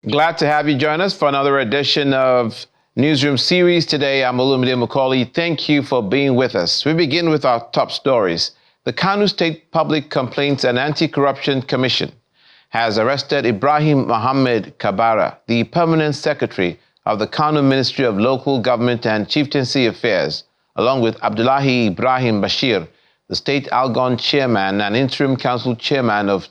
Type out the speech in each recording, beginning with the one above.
Glad to have you join us for another edition of Newsroom series. Today, I'm Olumide Macaulay. Thank you for being with us. We begin with our top stories. The Kano State Public Complaints and Anti-Corruption Commission has arrested Ibrahim Mohammed Kabara, the permanent secretary of the Kano Ministry of Local Government and Chieftaincy Affairs, along with Abdullahi Ibrahim Bashir, the state Algon chairman and interim council chairman of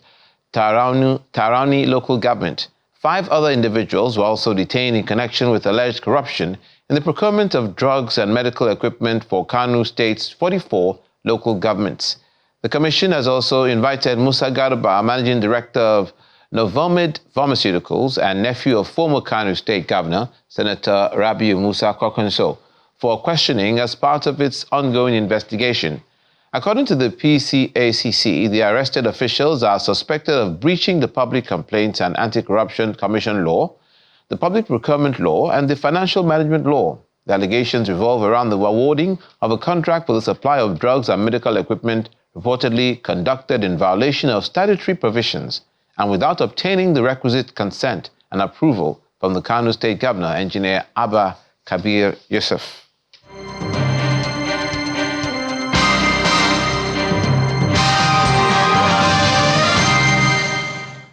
Tarani Local Government. 5 other individuals were also detained in connection with alleged corruption in the procurement of drugs and medical equipment for Kano State's 44 local governments. The commission has also invited Musa Garba, managing director of Novomid Pharmaceuticals and nephew of former Kano State Governor, Senator Rabiu Musa Kokonso, for questioning as part of its ongoing investigation. According to the PCACC, the arrested officials are suspected of breaching the Public Complaints and Anti-Corruption Commission law, the Public Procurement law, and the Financial Management law. The allegations revolve around the awarding of a contract for the supply of drugs and medical equipment reportedly conducted in violation of statutory provisions and without obtaining the requisite consent and approval from the Kano State Governor, Engineer Abba Kabir Yusuf.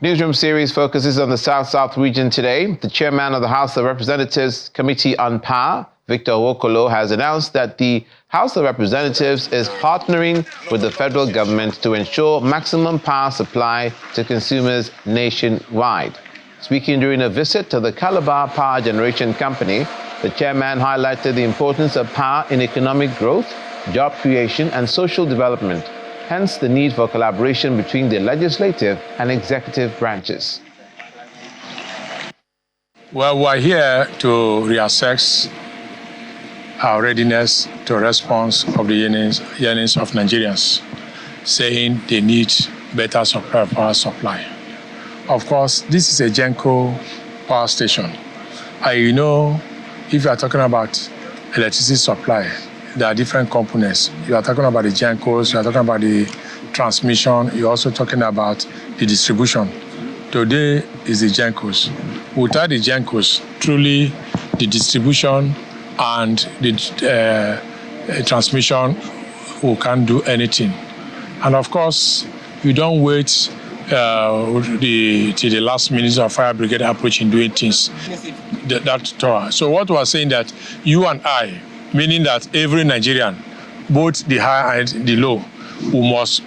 Newsroom series focuses on the South-South region today. The chairman of the House of Representatives Committee on Power, Victor Wokolo, has announced that the House of Representatives is partnering with the federal government to ensure maximum power supply to consumers nationwide. Speaking during a visit to the Calabar Power Generation Company, the chairman highlighted the importance of power in economic growth, job creation, and social development. Hence the need for collaboration between the legislative and executive branches. Well, we're here to reassess our readiness to response of the yearnings of Nigerians, saying they need better power supply. Of course, this is a Genco power station. You know, if you are talking about electricity supply, there are different components. You are talking about the Gencos, you are talking about the transmission, you're also talking about the distribution. Today is the Gencos. Without the Gencos, truly the distribution and the transmission, we can't do anything. And of course, you don't wait till the last minute of fire brigade approach in doing things. So what we are saying that you and I, meaning that every Nigerian, both the high and the low, who must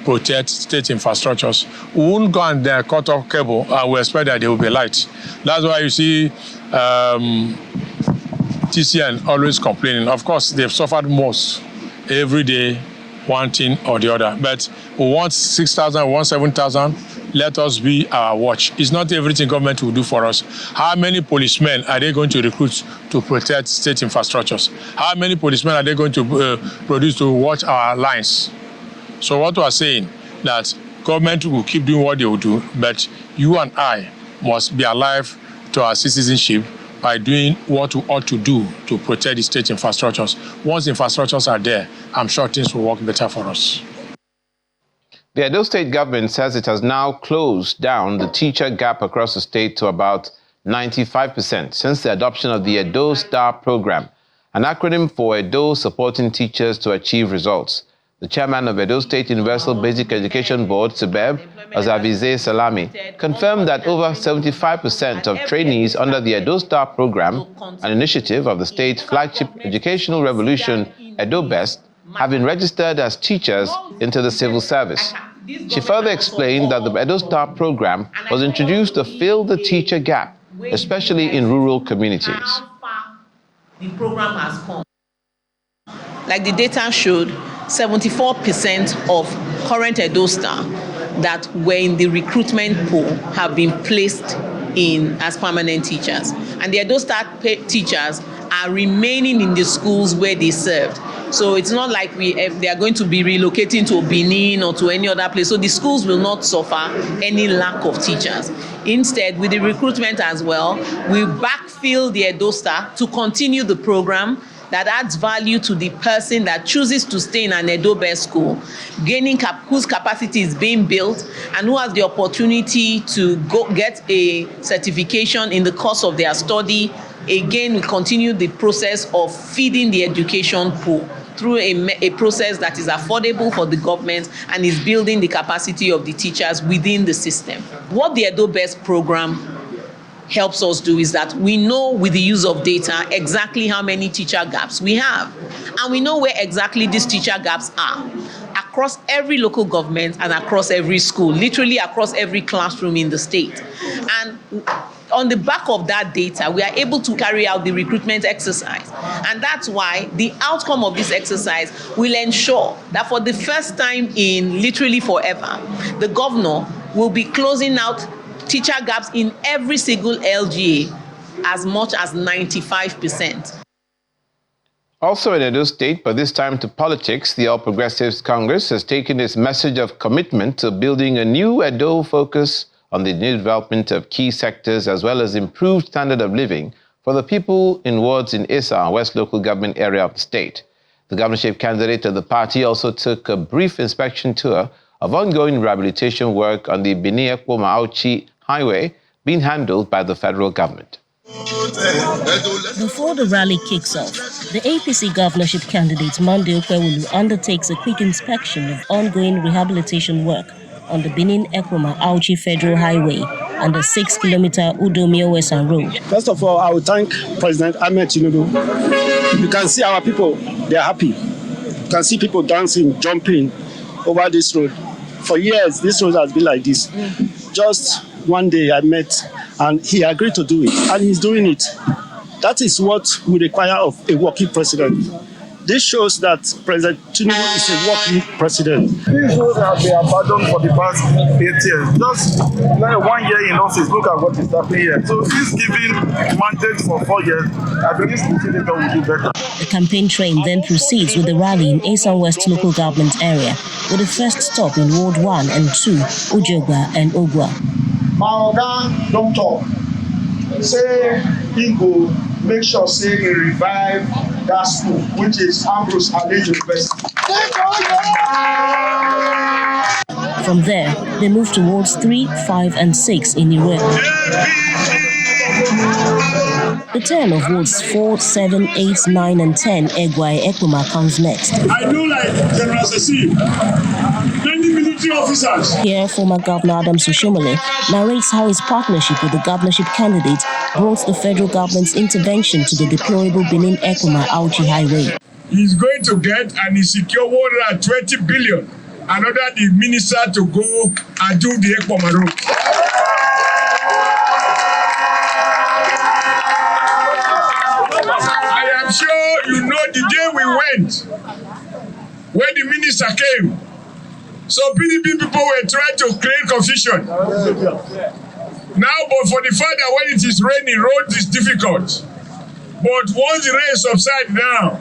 protect state infrastructures. We won't go and cut off cable and we expect that there will be light. That's why you see TCN always complaining. Of course, they've suffered most every day, one thing or the other. But we want 6,000, we want 7,000. Let us be our watch. It's not everything government will do for us. How many policemen are they going to recruit to protect state infrastructures? How many policemen are they going to produce to watch our lines? So what we are saying, that government will keep doing what they will do, but you and I must be alive to our citizenship by doing what we ought to do to protect the state infrastructures. Once infrastructures are there, I'm sure things will work better for us. The Edo State government says it has now closed down the teacher gap across the state to about 95% since the adoption of the Edo Star program, an acronym for Edo Supporting Teachers to Achieve Results. The chairman of Edo State Universal Basic Education Board, SUBEB, Azavize Salami, confirmed that over 75% of trainees under the Edo Star program, an initiative of the state's flagship educational revolution, Edo Best, have been registered as teachers into the civil service. She further explained that the Edo Star program was introduced to fill the teacher gap, especially in rural communities. The program has come. Like the data showed, 74% of current Edo Star that were in the recruitment pool have been placed in as permanent teachers. And the Edo Star teachers are remaining in the schools where they served. So it's not like they are going to be relocating to Benin or to any other place. So the schools will not suffer any lack of teachers. Instead, with the recruitment as well, we backfill the Edo Star to continue the program that adds value to the person that chooses to stay in an Edo-based school, whose capacity is being built, and who has the opportunity to go get a certification in the course of their study. Again, we continue the process of feeding the education pool through a process that is affordable for the government and is building the capacity of the teachers within the system. What the Edo-based program helps us do is that we know with the use of data exactly how many teacher gaps we have, and we know where exactly these teacher gaps are across every local government and across every school, literally across every classroom in the state. And on the back of that data, we are able to carry out the recruitment exercise. And that's why the outcome of this exercise will ensure that for the first time in literally forever, the governor will be closing out teacher gaps in every single LGA as much as 95%. Also in Edo State, but this time to politics, the All Progressives Congress has taken its message of commitment to building a new Edo focus on the new development of key sectors as well as improved standard of living for the people in wards in Esa, West Local Government area of the state. The governorship candidate of the party also took a brief inspection tour of ongoing rehabilitation work on the Benin-Ekpoma-Auchi highway being handled by the federal government. Before the rally kicks off, the APC governorship candidate Monday Okwewulu undertakes a quick inspection of ongoing rehabilitation work on the Benin-Ekpoma-Auchi Federal Highway and the 6-kilometer Udomio-Wesan Road. First of all, I will thank President Ahmed Tinubu. You can see our people, they are happy. You can see people dancing, jumping over this road. For years, this road has been like this. Just one day I met and he agreed to do it, and he's doing it. That is what we require of a working president. This shows that President Tinubu is a working president. These roads have been abandoned for the past 8 years. Just like 1 year in office, look at what is happening here. So he's giving mandate for 4 years. I believe Senator will do better. The campaign train then proceeds with the rally in Esan West local government area, with the first stop in Ward 1 and 2, Ujogba and Ogwa. My oga don't talk. Say he go make sure say he revive that school, which is Ambrose Ale University. From there, they move towards 3, 5 and 6 in Iwe. The turn of wards 4, 7, 8, 9 and 10 Egwai Ekpoma comes next. I do like General Cecile. Many military officers. Here, former Governor Adams Oshomole narrates how his partnership with the governorship candidate brought the federal government's intervention to the deplorable Benin-Ekpoma-Auchi highway. He's going to get and he secure 120 billion and order the minister to go and do the Ekpoma road. I am sure you know the day we went, when the minister came, so PDP people were trying to create confusion. Now, but for the fact that when it is raining, road is difficult. But once the rain subsides now,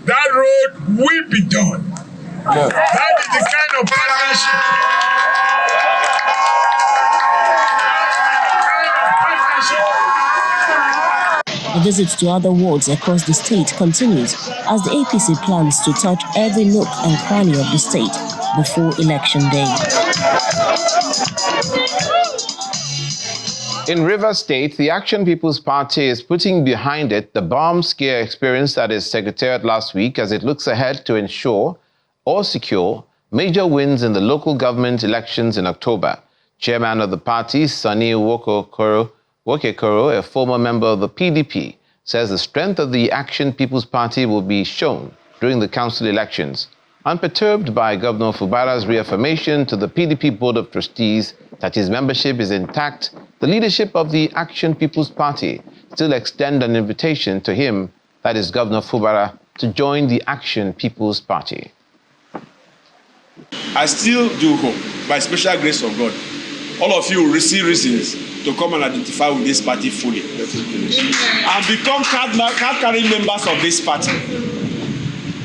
that road will be done. Yeah. That is the kind of partnership. The visits to other wards across the state continues as the APC plans to touch every nook and cranny of the state before election day. In Rivers State, the Action People's Party is putting behind it the bomb scare experience at its secretariat last week as it looks ahead to ensure or secure major wins in the local government elections in October. Chairman of the party, Sani Wokekoro, a former member of the PDP, says the strength of the Action People's Party will be shown during the council elections. Unperturbed by Governor Fubara's reaffirmation to the PDP Board of Trustees that his membership is intact, the leadership of the Action People's Party still extend an invitation to him, that is Governor Fubara, to join the Action People's Party. I still do hope, by special grace of God, all of you will receive reasons to come and identify with this party fully and become card-carrying members of this party.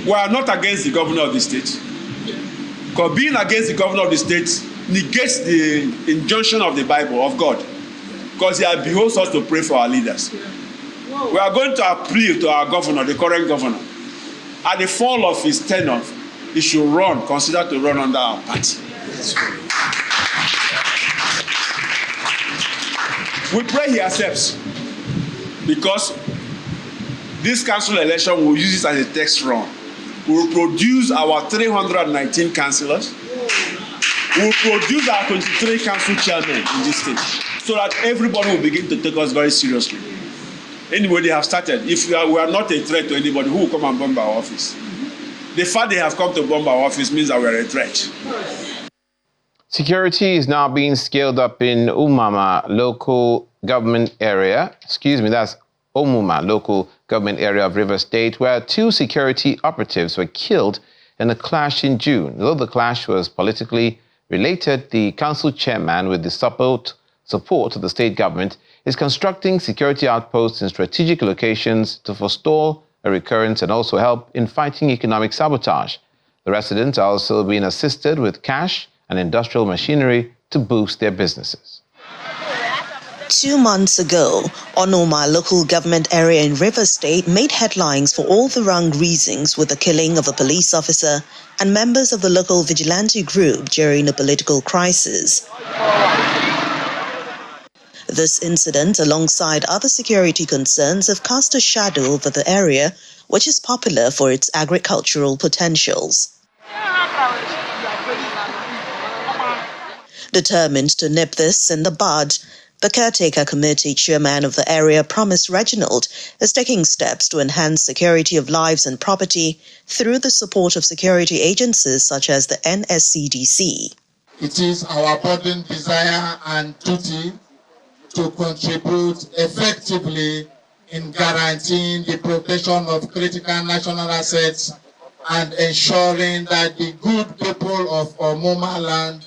We are not against the governor of the state. Because being against the governor of the state negates the injunction of the Bible, of God. Because he behoves us to pray for our leaders. We are going to appeal to our governor, the current governor. At the fall of his tenure, he should consider to run under our party. We pray he accepts, because this council election will use it as a test run. We will produce our 319 councillors. We will produce our 23 council chairmen in this state, so that everybody will begin to take us very seriously. Anyway, they have started. If we are not a threat to anybody, who will come and bomb our office? The fact they have come to bomb our office means that we are a threat. Security is now being scaled up in Omuma local government area. That's Omuma local government area of Rivers State, where 2 security operatives were killed in a clash in June. Though the clash was politically related, the council chairman, with the support of the state government, is constructing security outposts in strategic locations to forestall a recurrence and also help in fighting economic sabotage. The residents are also being assisted with cash and industrial machinery to boost their businesses. 2 months ago, Omuma local government area in Rivers State made headlines for all the wrong reasons, with the killing of a police officer and members of the local vigilante group during a political crisis. This incident, alongside other security concerns, have cast a shadow over the area, which is popular for its agricultural potentials. Determined to nip this in the bud, the caretaker committee chairman of the area, Promise Reginald, is taking steps to enhance security of lives and property through the support of security agencies such as the NSCDC. It is our burning desire and duty to contribute effectively in guaranteeing the protection of critical national assets and ensuring that the good people of Omuma land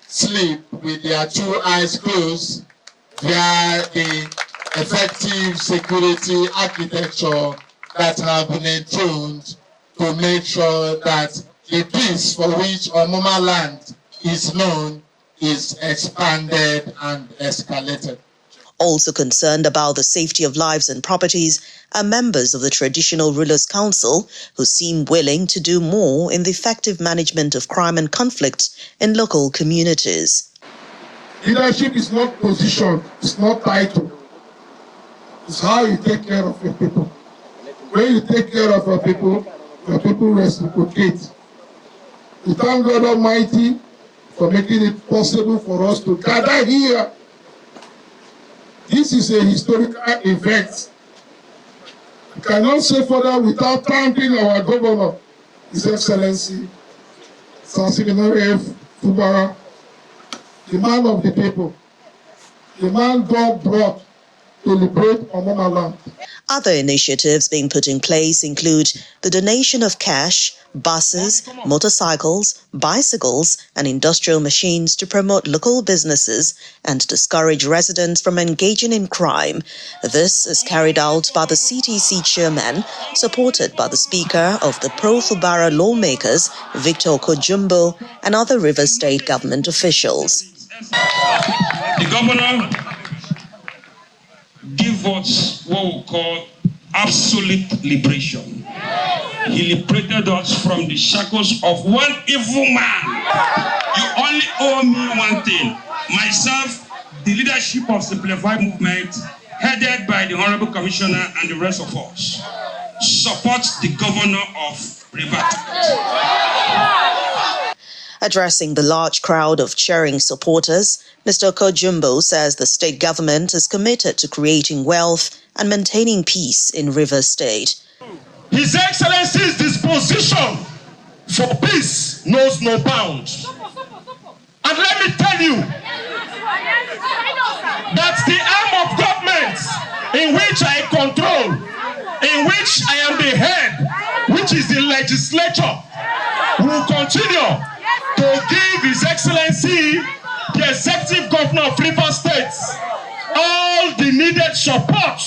sleep with their 2 eyes closed via the effective security architecture that have been enthroned to make sure that the peace for which Omuma land is known is expanded and escalated. Also concerned about the safety of lives and properties are members of the Traditional Rulers Council, who seem willing to do more in the effective management of crime and conflict in local communities. Leadership is not position, it's not title. It's how you take care of your people. When you take care of your people reciprocate. We thank God Almighty for making it possible for us to gather here. This is a historical event. We cannot say further without thanking our governor, His Excellency, Sansiminare Fubara, the man of the people, the man God brought to liberate Omuma land. Other initiatives being put in place include the donation of cash, buses, motorcycles, bicycles, and industrial machines to promote local businesses and discourage residents from engaging in crime. This is carried out by the CTC chairman, supported by the Speaker of the Pro-Fubara lawmakers, Victor Kojumbo, and other Rivers State government officials. The governor give us what we call absolute liberation. He liberated us from the shackles of one evil man. You only owe me one thing. Myself, the leadership of Simplified Movement, headed by the Honorable Commissioner and the rest of us, support the governor of Rivers. Addressing the large crowd of cheering supporters, Mr. Kojumbo says the state government is committed to creating wealth and maintaining peace in Rivers State. His Excellency's disposition for peace knows no bounds. And let me tell you that the arm of government in which I control, in which I am the head, which is the legislature, will continue to give His Excellency, the Executive Governor of Rivers State, all the needed support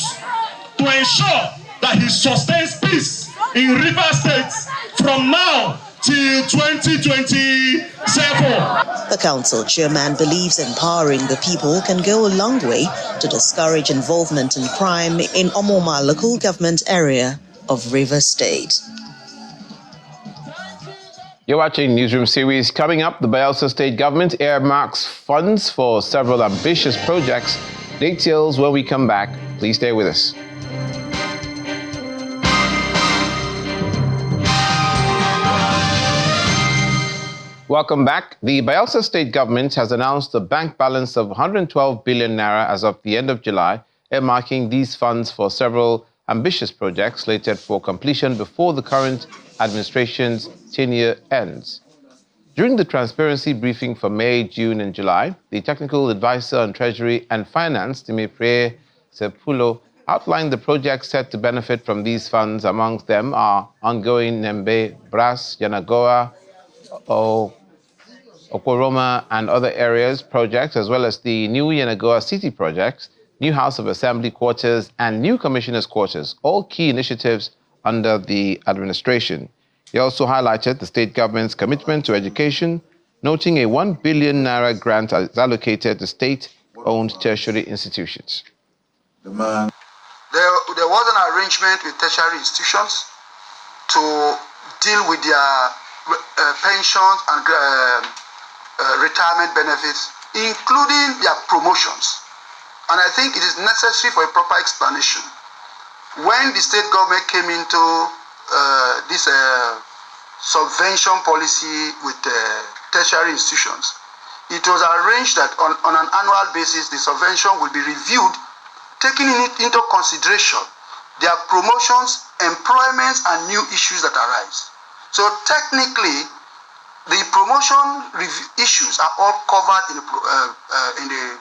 to ensure that he sustains peace in Rivers State from now till 2027. The council chairman believes empowering the people can go a long way to discourage involvement in crime in Omuma local government area of Rivers State. You're watching Newsroom series. Coming up, the Bayelsa state government earmarks funds for several ambitious projects. Details when we come back. Please stay with us. Welcome back. The Bayelsa state government has announced a bank balance of 112 billion naira as of the end of July, earmarking these funds for several ambitious projects slated for completion before the current administration's tenure ends. During the transparency briefing for May, June, and July, the technical advisor on Treasury and Finance, Timipre Sepulo, outlined the projects set to benefit from these funds. Amongst them are ongoing Nembe, Bras, Yanagoa, Okoroma, and other areas projects, as well as the new Yanagoa City projects, new House of Assembly quarters, and new Commissioners' quarters, all key initiatives under the administration. He also highlighted the state government's commitment to education, noting a 1 billion naira grant is allocated to state-owned tertiary institutions. There was an arrangement with tertiary institutions to deal with their pensions and retirement benefits, including their promotions. And I think it is necessary for a proper explanation. When the state government came into this subvention policy with tertiary institutions, it was arranged that on an annual basis, the subvention will be reviewed, taking into consideration their promotions, employments, and new issues that arise. So technically, the promotion issues are all covered in the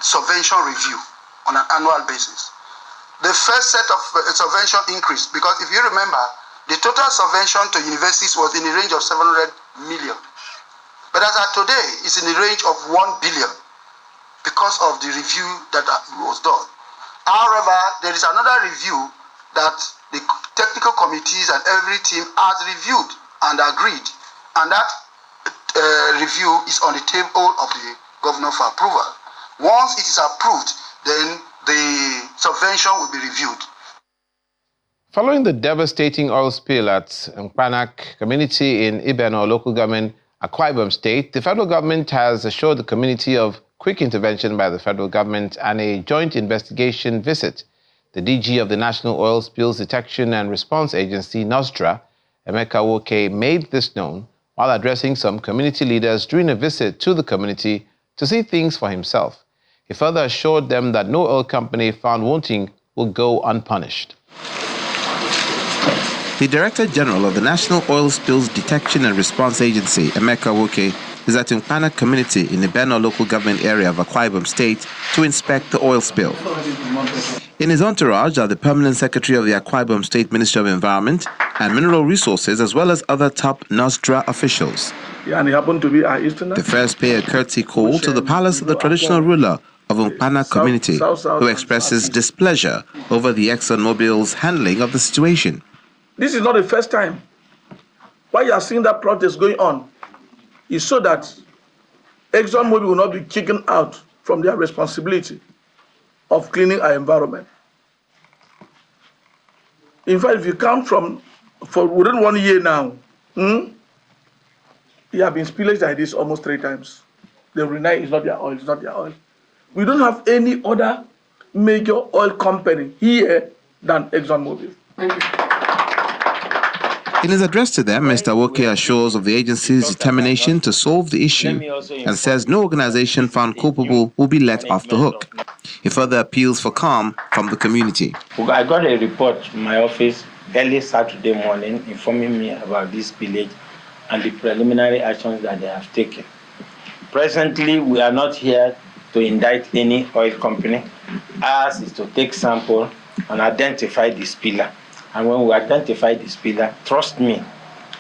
subvention review on an annual basis. The first set of subvention increased because if you remember, the total subvention to universities was in the range of 700 million. But as of today, it's in the range of 1 billion because of the review that was done. However, there is another review that the technical committees and every team has reviewed and agreed, and that review is on the table of the governor for approval. Once it is approved, then the subvention will be reviewed. Following the devastating oil spill at Mpanak community in Ibeno local government, Akwa Ibom State, the federal government has assured the community of quick intervention by the federal government and a joint investigation visit. The DG of the National Oil Spills Detection and Response Agency, NOSDRA, Emeka Woke, made this known while addressing some community leaders during a visit to the community to see things for himself. He further assured them that no oil company found wanting will go unpunished. The Director General of the National Oil Spills Detection and Response Agency, Emeka Woke, is at Mpanak community in the Ibeno local government area of Akwa Ibom State to inspect the oil spill. In his entourage are the Permanent Secretary of the Akwa Ibom State Ministry of Environment and Mineral Resources, as well as other top NOSDRA officials. Yeah, and he happened to be our Easterner. The first pay a courtesy call to the palace of the traditional ruler of Mpanak community, who expresses displeasure over the ExxonMobil's handling of the situation. This is not the first time. Why you are seeing that protest going on is so that ExxonMobil will not be kicked out from their responsibility of cleaning our environment. In fact, if you count for within 1 year now, you have been spillage like this almost 3 times. The Renai is not their oil, it's not their oil. We don't have any other major oil company here than ExxonMobil. Thank you. In his address to them, Mr. Woke assures of the agency's determination to solve the issue and says no organization found culpable will be let off the hook. He further appeals for calm from the community. I got a report from my office early Saturday morning informing me about this spillage and the preliminary actions that they have taken. Presently, we are not here to indict any oil company. Ours is to take sample and identify the spiller. And when we identify the spiller, trust me,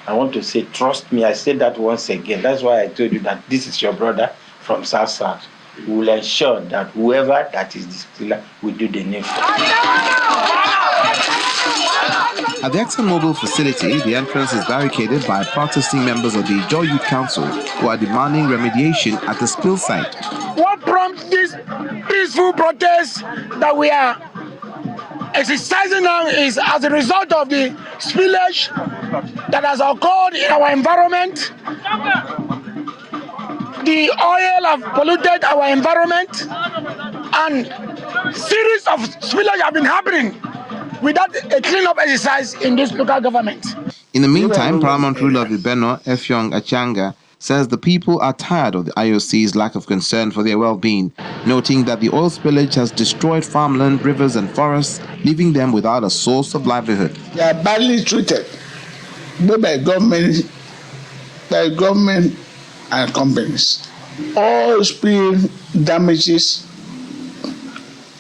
I want to say trust me, I say that once again. That's why I told you that this is your brother from South. We will ensure that whoever that is the spiller will do the needful. At the ExxonMobil facility, the entrance is barricaded by protesting members of the Ijaw Youth Council who are demanding remediation at the spill site. What prompts this peaceful protest that we are exercising now is as a result of the spillage that has occurred in our environment. The oil have polluted our environment, and series of spillage have been happening without a cleanup exercise in this local government. In the meantime, Paramount ruler of Ibeno, Effiong Achanga, says the people are tired of the IOC's lack of concern for their well-being, noting that the oil spillage has destroyed farmland, rivers and forests, leaving them without a source of livelihood. They are badly treated, both by government and companies. Oil spill damages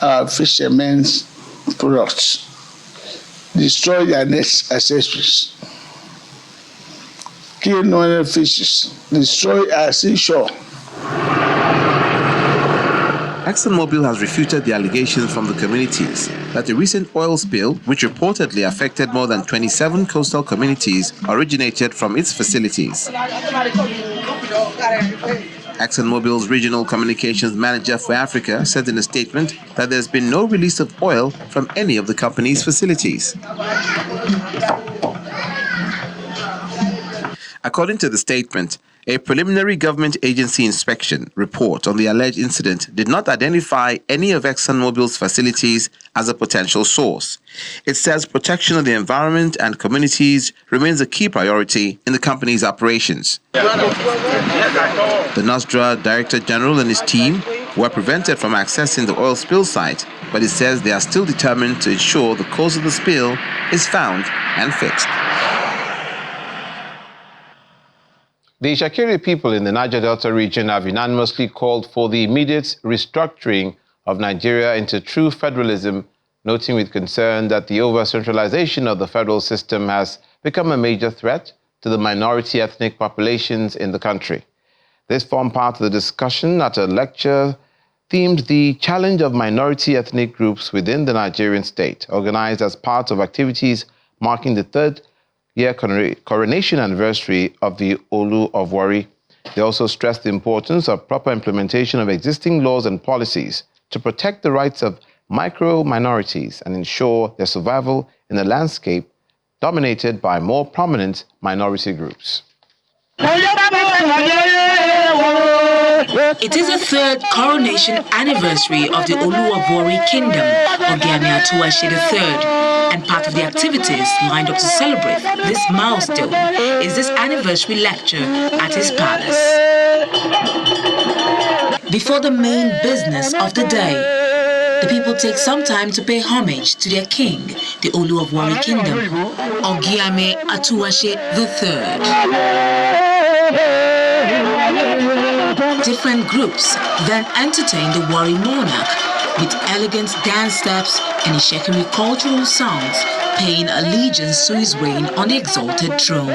our fishermen's products, destroy their nest accessories, kill northern fishes, destroy our seashore. ExxonMobil has refuted the allegations from the communities that the recent oil spill, which reportedly affected more than 27 coastal communities, originated from its facilities. ExxonMobil's regional communications manager for Africa said in a statement that there's been no release of oil from any of the company's facilities. According to the statement, a preliminary government agency inspection report on the alleged incident did not identify any of ExxonMobil's facilities as a potential source. It says protection of the environment and communities remains a key priority in the company's operations. The NOSDRA Director General and his team were prevented from accessing the oil spill site, but it says they are still determined to ensure the cause of the spill is found and fixed. The Shakiri people in the Niger Delta region have unanimously called for the immediate restructuring of Nigeria into true federalism, noting with concern that the over-centralization of the federal system has become a major threat to the minority ethnic populations in the country. This formed part of the discussion at a lecture themed The Challenge of Minority Ethnic Groups Within the Nigerian State, organized as part of activities marking the third-year coronation anniversary of the Olu of Warri. They also stressed the importance of proper implementation of existing laws and policies to protect the rights of micro-minorities and ensure their survival in a landscape dominated by more prominent minority groups. It is the third coronation anniversary of the Olu of Warri Kingdom, Ogiame Atuwashe III, and part of the activities lined up to celebrate this milestone is this anniversary lecture at his palace. Before the main business of the day, the people take some time to pay homage to their king, the Olu of Warri Kingdom, Ogiame Atuwashe III. Different groups then entertain the Warri monarch with elegant dance steps and Ishekiri cultural songs, paying allegiance to his reign on the exalted throne.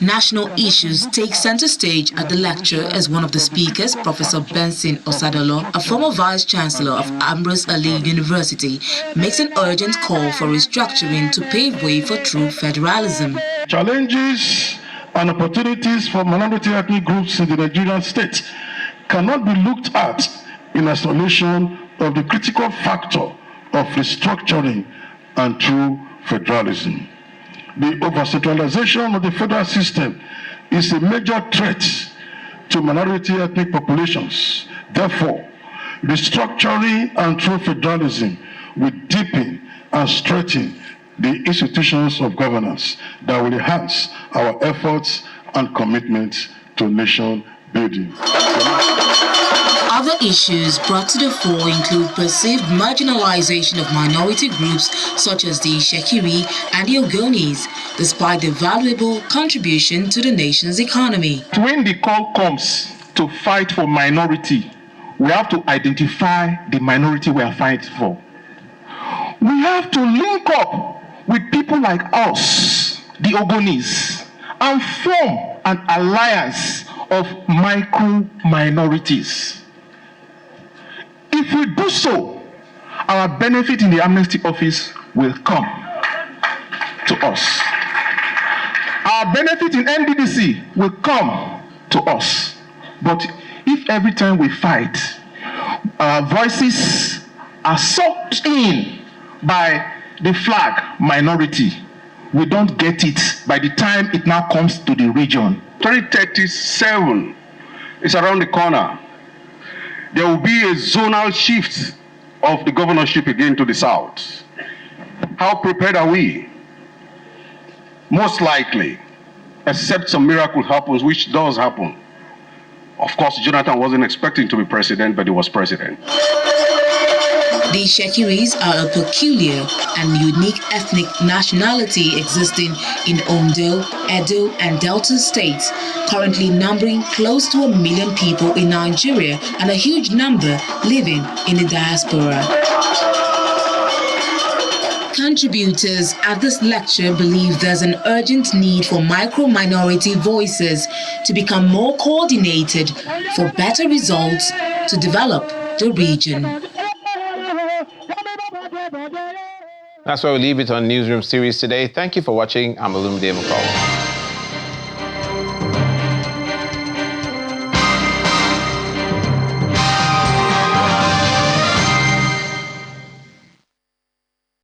National issues take center stage at the lecture as one of the speakers, Professor Benson Osadolo, a former vice-chancellor of Ambrose Ali University, makes an urgent call for restructuring to pave way for true federalism. Challenges and opportunities for minority ethnic groups in the Nigerian state cannot be looked at in isolation of the critical factor of restructuring and true federalism. The over-centralization of the federal system is a major threat to minority ethnic populations. Therefore, restructuring and true federalism will deepen and strengthen the institutions of governance that will enhance our efforts and commitment to nation building. Other issues brought to the fore include perceived marginalization of minority groups such as the Shekiri and the Ogonis, despite their valuable contribution to the nation's economy. When the call comes to fight for minority, we have to identify the minority we are fighting for. We have to link up with people like us, the Ogonis, and form an alliance of micro-minorities. If we do so, our benefit in the amnesty office will come to us. Our benefit in NDDC will come to us. But if every time we fight, our voices are sucked in by the flag minority, we don't get it by the time it now comes to the region. 2037 is around the corner. There will be a zonal shift of the governorship again to the south. How prepared are we? Most likely, except some miracle happens, which does happen. Of course, Jonathan wasn't expecting to be president, but he was president. The Shekiris are a peculiar and unique ethnic nationality existing in Ondo, Edo, and Delta states, currently numbering close to 1 million people in Nigeria and a huge number living in the diaspora. Contributors at this lecture believe there's an urgent need for micro-minority voices to become more coordinated for better results to develop the region. That's why we leave it on Newsroom series today. Thank you for watching. I'm Olumide Mukolo.